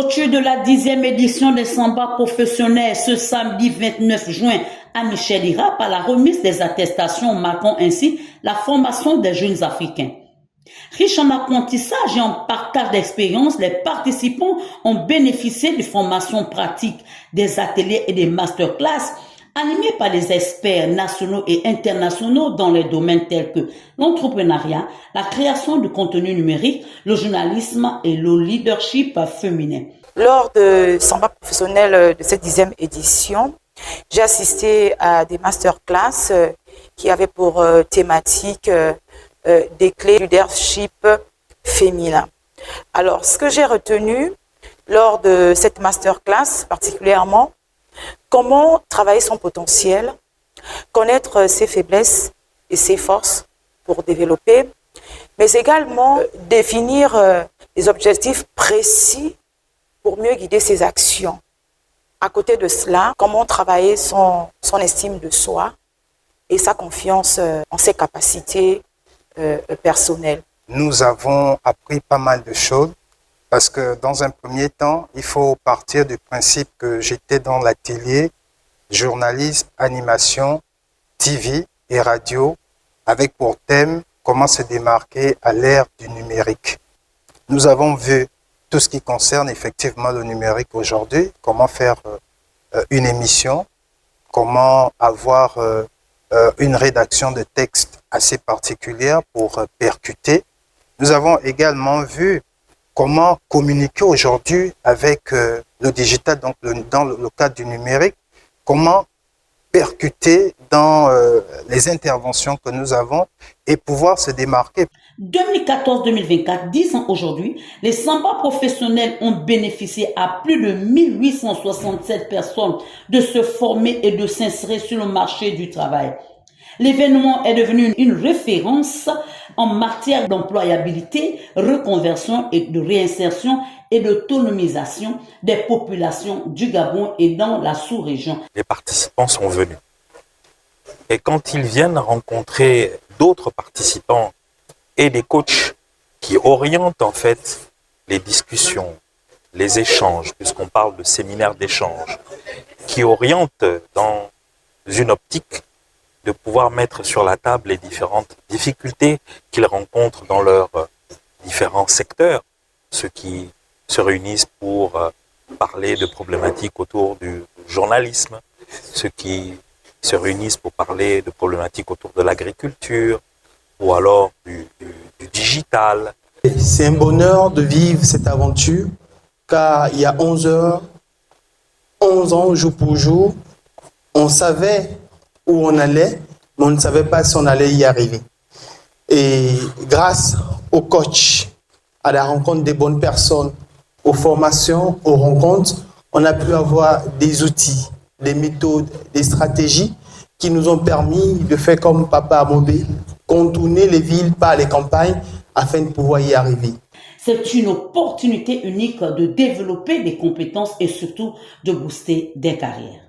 Clôture de la 10e édition des Samba professionnels ce samedi 29 juin à Michel-Ira par la remise des attestations marquant ainsi la formation des jeunes Africains. Riches en apprentissage et en partage d'expériences, les participants ont bénéficié de formations pratiques, des ateliers et des masterclass animés par des experts nationaux et internationaux dans les domaines tels que l'entrepreneuriat, la création de contenu numérique, le journalisme et le leadership féminin. Lors de Samba professionnel de cette 10e édition, j'ai assisté à des masterclass qui avaient pour thématique des clés du leadership féminin. Alors, ce que j'ai retenu lors de cette masterclass particulièrement, comment travailler son potentiel, connaître ses faiblesses et ses forces pour développer, mais également définir des objectifs précis pour mieux guider ses actions. À côté de cela, comment travailler son estime de soi et sa confiance en ses capacités personnelles. Nous avons appris pas mal de choses. Parce que dans un premier temps, il faut partir du principe que j'étais dans l'atelier journalisme, animation, TV et radio, avec pour thème comment se démarquer à l'ère du numérique. Nous avons vu tout ce qui concerne effectivement le numérique aujourd'hui, comment faire une émission, comment avoir une rédaction de texte assez particulière pour percuter. Nous avons également vu comment communiquer aujourd'hui avec le digital, donc dans le cadre du numérique, comment percuter dans les interventions que nous avons et pouvoir se démarquer. 2014-2024, 10 ans aujourd'hui, les Samba professionnels ont bénéficié à plus de 1867 personnes de se former et de s'insérer sur le marché du travail. L'événement est devenu une référence en matière d'employabilité, reconversion et de réinsertion et d'autonomisation des populations du Gabon et dans la sous-région. Les participants sont venus. Et quand ils viennent rencontrer d'autres participants et des coachs qui orientent en fait les discussions, les échanges, puisqu'on parle de séminaire d'échange, qui orientent dans une optique de pouvoir mettre sur la table les différentes difficultés qu'ils rencontrent dans leurs différents secteurs, ceux qui se réunissent pour parler de problématiques autour du journalisme, ceux qui se réunissent pour parler de problématiques autour de l'agriculture ou alors du digital. C'est un bonheur de vivre cette aventure car il y a 11 ans, jour pour jour, on savait où on allait, mais on ne savait pas si on allait y arriver. Et grâce au coach, à la rencontre des bonnes personnes, aux formations, aux rencontres, on a pu avoir des outils, des méthodes, des stratégies qui nous ont permis de faire comme Papa Amobé, contourner les villes par les campagnes afin de pouvoir y arriver. C'est une opportunité unique de développer des compétences et surtout de booster des carrières.